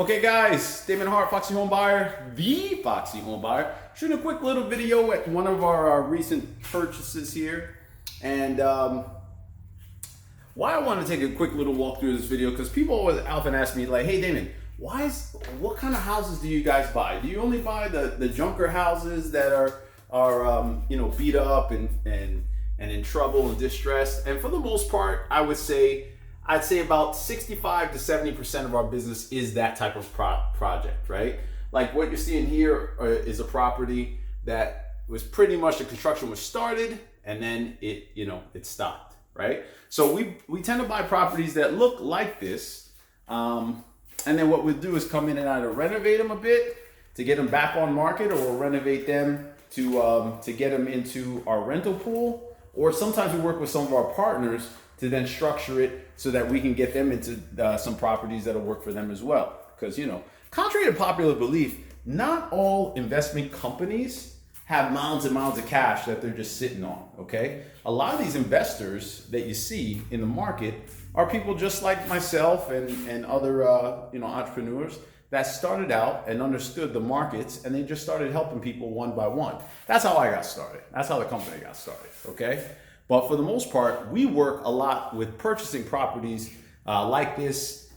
Okay guys, Damon Hart, Foxy Home Buyer, the Foxy Home Buyer, shooting a quick little video at one of our recent purchases here. And why I want to take a quick little walk through this video, because people always often ask me like, hey Damon, what kind of houses do you guys buy? Do you only buy the junker houses that are beat up and in trouble and distress? And for the most part, I'd say about 65 to 70% of our business is that type of project, right? Like what you're seeing here is a property that was pretty much, the construction was started and then it stopped, right? So we tend to buy properties that look like this. And then what we'll do is come in and either renovate them a bit to get them back on market, or we'll renovate them to get them into our rental pool. Or sometimes we work with some of our partners to then structure it so that we can get them into some properties that'll work for them as well. Because, contrary to popular belief, not all investment companies have mounds and mounds of cash that they're just sitting on, okay? A lot of these investors that you see in the market are people just like myself and other entrepreneurs that started out and understood the markets, and they just started helping people one by one. That's how I got started. That's how the company got started, okay? But for the most part, we work a lot with purchasing properties like this,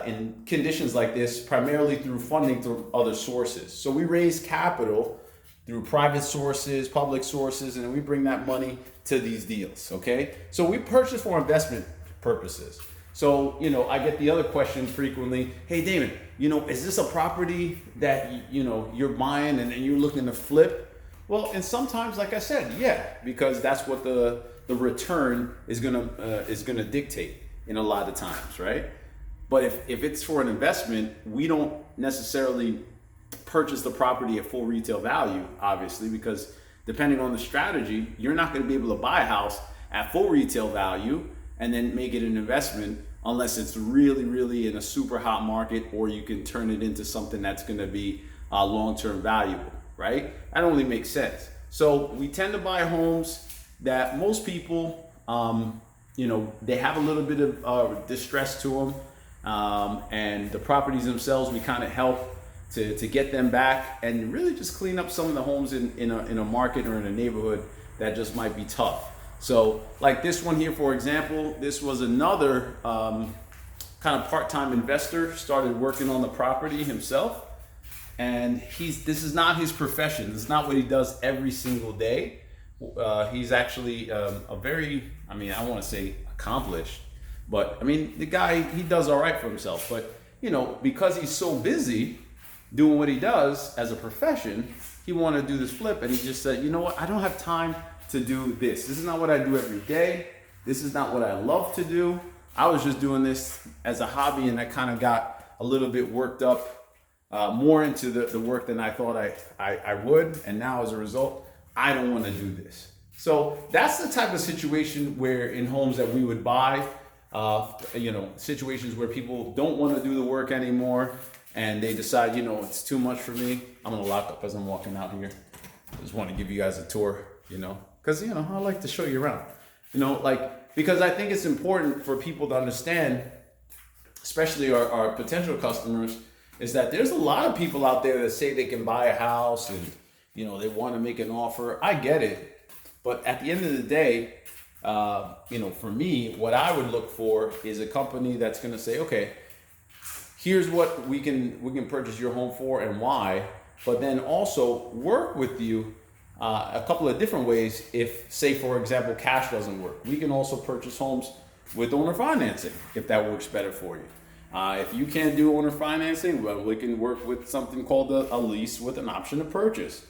in conditions like this, primarily through funding through other sources. So we raise capital through private sources, public sources, and we bring that money to these deals, okay? So we purchase for investment purposes. So, I get the other question frequently, hey Damon, is this a property that, you're buying and you're looking to flip? Well, and sometimes, like I said, yeah, because that's what the return is gonna dictate in a lot of times, right? But if it's for an investment, we don't necessarily purchase the property at full retail value, obviously, because depending on the strategy, you're not gonna be able to buy a house at full retail value and then make it an investment unless it's really, really in a super hot market, or you can turn it into something that's gonna be long-term valuable, right? That only makes sense. So we tend to buy homes that most people, they have a little bit of distress to them, and the properties themselves, we kind of help to get them back and really just clean up some of the homes in a market or in a neighborhood that just might be tough. So like this one here, for example, this was another kind of part-time investor, started working on the property himself, and this is not his profession. This is not what he does every single day. He's actually a very, I want to say accomplished, but the guy, he does all right for himself. But, because he's so busy doing what he does as a profession, he wanted to do this flip, and he just said, you know what, I don't have time to do this. This is not what I do every day. This is not what I love to do. I was just doing this as a hobby, and I kind of got a little bit worked up, more into the work than I thought I would. And now as a result, I don't want to do this. So that's the type of situation where in homes that we would buy, situations where people don't want to do the work anymore and they decide, it's too much for me. I'm going to lock up as I'm walking out here. I just want to give you guys a tour, because, I like to show you around, because I think it's important for people to understand, especially our potential customers, is that there's a lot of people out there that say they can buy a house and, they want to make an offer. I get it. But at the end of the day, for me, what I would look for is a company that's going to say, okay, here's what we can purchase your home for and why, but then also work with you a couple of different ways. If, say, for example, cash doesn't work, we can also purchase homes with owner financing if that works better for you. If you can't do owner financing, well, we can work with something called a lease with an option to purchase,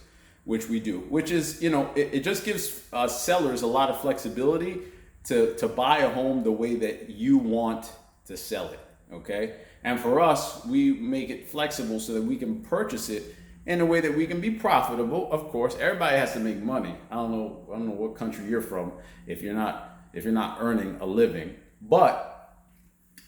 which we do, which is, it just gives sellers a lot of flexibility to buy a home the way that you want to sell it, okay? And for us, we make it flexible so that we can purchase it in a way that we can be profitable. Of course, everybody has to make money. I don't know what country you're from if you're not earning a living, but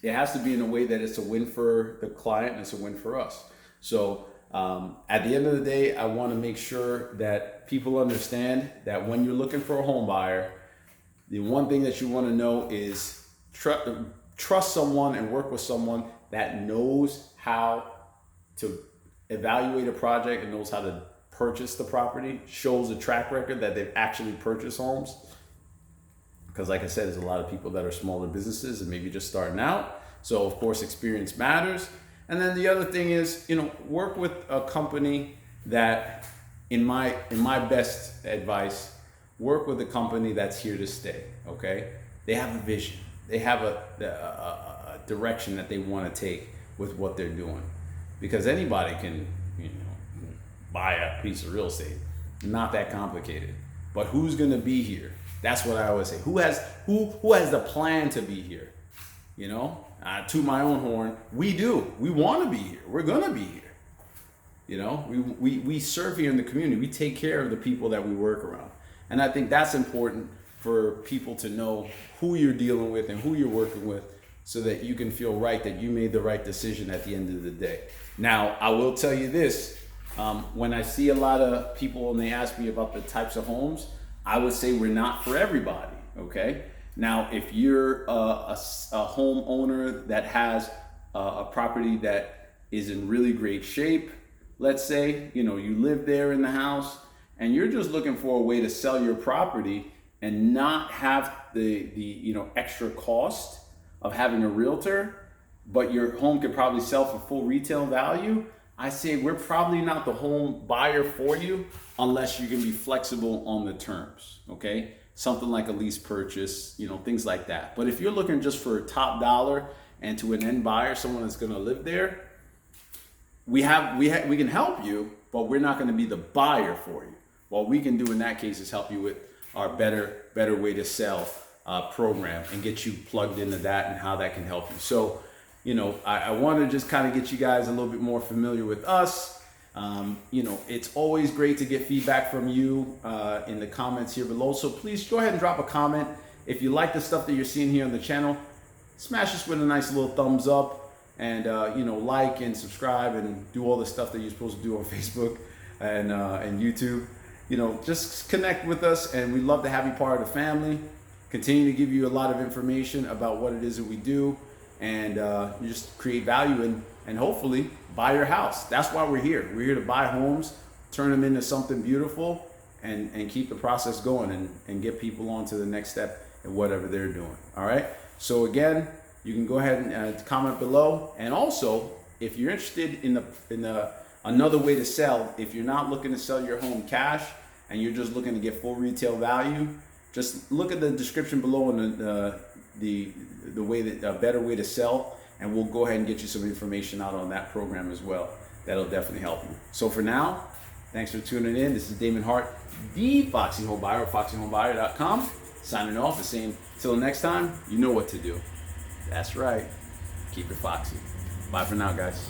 it has to be in a way that it's a win for the client and it's a win for us. So at the end of the day, I want to make sure that people understand that when you're looking for a home buyer, the one thing that you want to know is trust someone and work with someone that knows how to evaluate a project and knows how to purchase the property, shows a track record that they've actually purchased homes. Because like I said, there's a lot of people that are smaller businesses and maybe just starting out. So of course, experience matters. And then the other thing is, you know, work with a company that, in my best advice, work with a company that's here to stay, okay? They have a vision. They have a direction that they want to take with what they're doing. Because anybody can, you know, buy a piece of real estate. Not that complicated. But who's going to be here? That's what I always say. Who has the plan to be here? You know, to my own horn, we do. We want to be here. We're going to be here. You know, we serve here in the community. We take care of the people that we work around. And I think that's important for people to know who you're dealing with and who you're working with, so that you can feel right that you made the right decision at the end of the day. Now, I will tell you this, when I see a lot of people and they ask me about the types of homes, I would say we're not for everybody, okay? Now, if you're a homeowner that has a property that is in really great shape, let's say, you know, you live there in the house and you're just looking for a way to sell your property and not have the you know, extra cost of having a realtor, but your home could probably sell for full retail value, I say we're probably not the home buyer for you unless you can be flexible on the terms, okay? Something like a lease purchase, you know, things like that. But if you're looking just for top dollar and to an end buyer, someone that's gonna live there, we can help you, but we're not gonna be the buyer for you. What we can do in that case is help you with our better way to sell program and get you plugged into that and how that can help you. So, you know, I want to just kind of get you guys a little bit more familiar with us. You know, it's always great to get feedback from you in the comments here below. So please go ahead and drop a comment. If you like the stuff that you're seeing here on the channel, smash us with a nice little thumbs up, and you know, like and subscribe and do all the stuff that you're supposed to do on Facebook and YouTube. You know, just connect with us, and we'd love to have you part of the family. Continue to give you a lot of information about what it is that we do, and you just create value and hopefully buy your house. That's why we're here. We're here to buy homes, turn them into something beautiful, and keep the process going and get people on to the next step in whatever they're doing. All right. So again, you can go ahead and comment below. And also, if you're interested in another way to sell, if you're not looking to sell your home cash and you're just looking to get full retail value, just look at the description below and the way that a better way to sell, and we'll go ahead and get you some information out on that program as well. That'll definitely help you. So for now, thanks for tuning in. This is Damon Hart, the Foxy Home Buyer, foxyhomebuyer.com, signing off and saying, till next time, you know what to do. That's right. Keep it foxy. Bye for now, guys.